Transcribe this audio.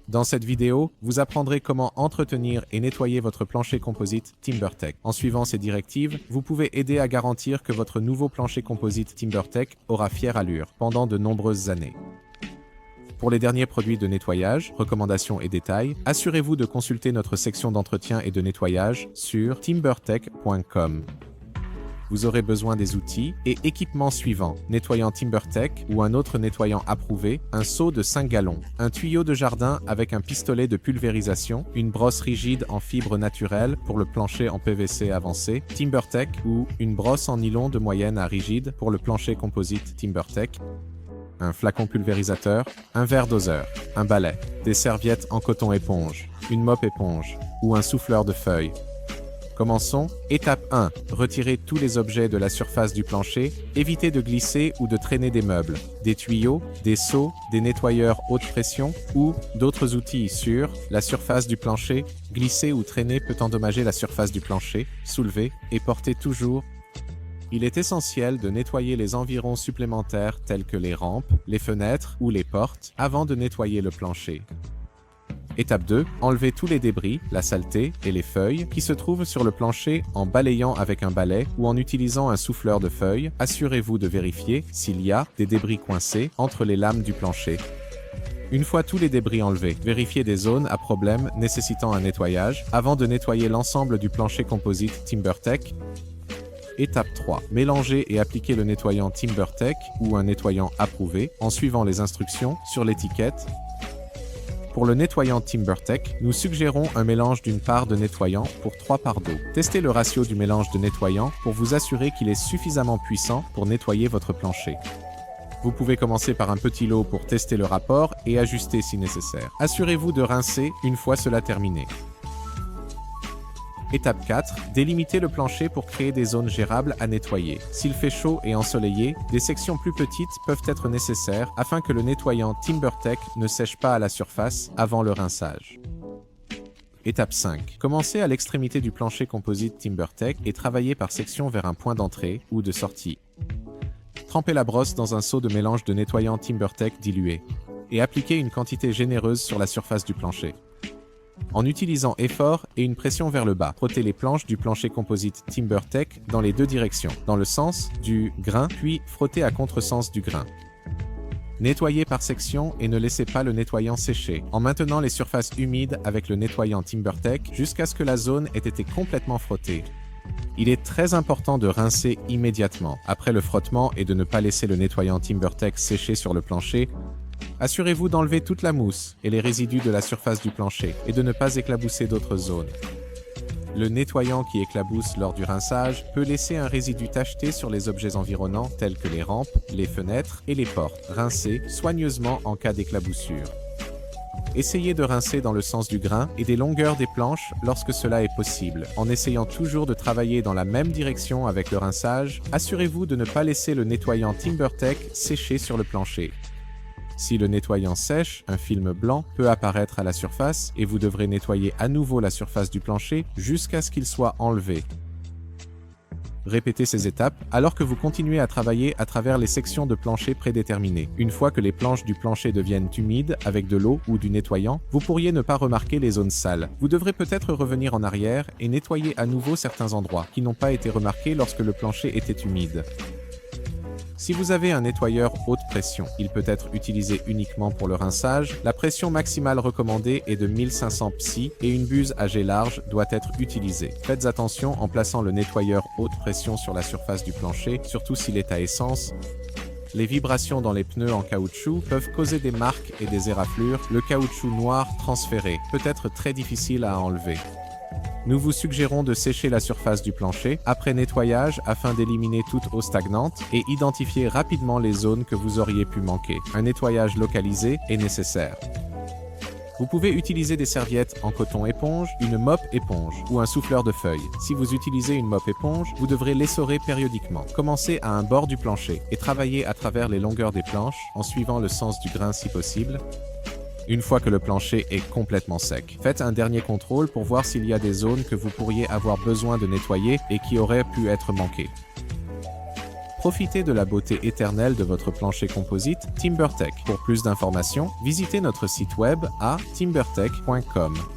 Dans cette vidéo, vous apprendrez comment entretenir et nettoyer votre plancher composite TimberTech. En suivant ces directives, vous pouvez aider à garantir que votre nouveau plancher composite TimberTech aura fière allure pendant de nombreuses années. Pour les derniers produits de nettoyage, recommandations et détails, assurez-vous de consulter notre section d'entretien et de nettoyage sur timbertech.com. Vous aurez besoin des outils et équipements suivants: nettoyant TimberTech ou un autre nettoyant approuvé, un seau de 5 gallons, un tuyau de jardin avec un pistolet de pulvérisation, une brosse rigide en fibre naturelle pour le plancher en PVC avancé TimberTech ou une brosse en nylon de moyenne à rigide pour le plancher composite TimberTech, un flacon pulvérisateur, un verre doseur, un balai, des serviettes en coton éponge, une mop éponge ou un souffleur de feuilles. Commençons. Étape 1. Retirez tous les objets de la surface du plancher. Évitez de glisser ou de traîner des meubles, des tuyaux, des seaux, des nettoyeurs haute pression ou d'autres outils sur la surface du plancher. Glisser ou traîner peut endommager la surface du plancher. Soulevez et portez toujours. Il est essentiel de nettoyer les environs supplémentaires tels que les rampes, les fenêtres ou les portes avant de nettoyer le plancher. Étape 2. Enlevez tous les débris, la saleté et les feuilles qui se trouvent sur le plancher en balayant avec un balai ou en utilisant un souffleur de feuilles. Assurez-vous de vérifier s'il y a des débris coincés entre les lames du plancher. Une fois tous les débris enlevés, vérifiez des zones à problème nécessitant un nettoyage avant de nettoyer l'ensemble du plancher composite TimberTech. Étape 3. Mélangez et appliquez le nettoyant TimberTech ou un nettoyant approuvé en suivant les instructions sur l'étiquette. Pour le nettoyant TimberTech, nous suggérons un mélange d'une part de nettoyant pour 3 parts d'eau. Testez le ratio du mélange de nettoyant pour vous assurer qu'il est suffisamment puissant pour nettoyer votre plancher. Vous pouvez commencer par un petit lot pour tester le rapport et ajuster si nécessaire. Assurez-vous de rincer une fois cela terminé. Étape 4. Délimitez le plancher pour créer des zones gérables à nettoyer. S'il fait chaud et ensoleillé, des sections plus petites peuvent être nécessaires afin que le nettoyant TimberTech ne sèche pas à la surface avant le rinçage. Étape 5. Commencez à l'extrémité du plancher composite TimberTech et travaillez par section vers un point d'entrée ou de sortie. Trempez la brosse dans un seau de mélange de nettoyant TimberTech dilué et appliquez une quantité généreuse sur la surface du plancher. En utilisant effort et une pression vers le bas, frottez les planches du plancher composite TimberTech dans les deux directions, dans le sens du grain, puis frottez à contresens du grain. Nettoyez par section et ne laissez pas le nettoyant sécher, en maintenant les surfaces humides avec le nettoyant TimberTech jusqu'à ce que la zone ait été complètement frottée. Il est très important de rincer immédiatement après le frottement et de ne pas laisser le nettoyant TimberTech sécher sur le plancher. Assurez-vous d'enlever toute la mousse et les résidus de la surface du plancher et de ne pas éclabousser d'autres zones. Le nettoyant qui éclabousse lors du rinçage peut laisser un résidu tacheté sur les objets environnants tels que les rampes, les fenêtres et les portes. Rincez soigneusement en cas d'éclaboussure. Essayez de rincer dans le sens du grain et des longueurs des planches lorsque cela est possible. En essayant toujours de travailler dans la même direction avec le rinçage, assurez-vous de ne pas laisser le nettoyant TimberTech sécher sur le plancher. Si le nettoyant sèche, un film blanc peut apparaître à la surface et vous devrez nettoyer à nouveau la surface du plancher jusqu'à ce qu'il soit enlevé. Répétez ces étapes alors que vous continuez à travailler à travers les sections de plancher prédéterminées. Une fois que les planches du plancher deviennent humides avec de l'eau ou du nettoyant, vous pourriez ne pas remarquer les zones sales. Vous devrez peut-être revenir en arrière et nettoyer à nouveau certains endroits qui n'ont pas été remarqués lorsque le plancher était humide. Si vous avez un nettoyeur haute pression, il peut être utilisé uniquement pour le rinçage. La pression maximale recommandée est de 1500 psi et une buse à jet large doit être utilisée. Faites attention en plaçant le nettoyeur haute pression sur la surface du plancher, surtout s'il est à essence. Les vibrations dans les pneus en caoutchouc peuvent causer des marques et des éraflures. Le caoutchouc noir transféré peut être très difficile à enlever. Nous vous suggérons de sécher la surface du plancher après nettoyage afin d'éliminer toute eau stagnante et identifier rapidement les zones que vous auriez pu manquer. Un nettoyage localisé est nécessaire. Vous pouvez utiliser des serviettes en coton éponge, une mop éponge ou un souffleur de feuilles. Si vous utilisez une mop éponge, vous devrez l'essorer périodiquement. Commencez à un bord du plancher et travaillez à travers les longueurs des planches en suivant le sens du grain si possible. Une fois que le plancher est complètement sec, faites un dernier contrôle pour voir s'il y a des zones que vous pourriez avoir besoin de nettoyer et qui auraient pu être manquées. Profitez de la beauté éternelle de votre plancher composite TimberTech. Pour plus d'informations, visitez notre site web à timbertech.com.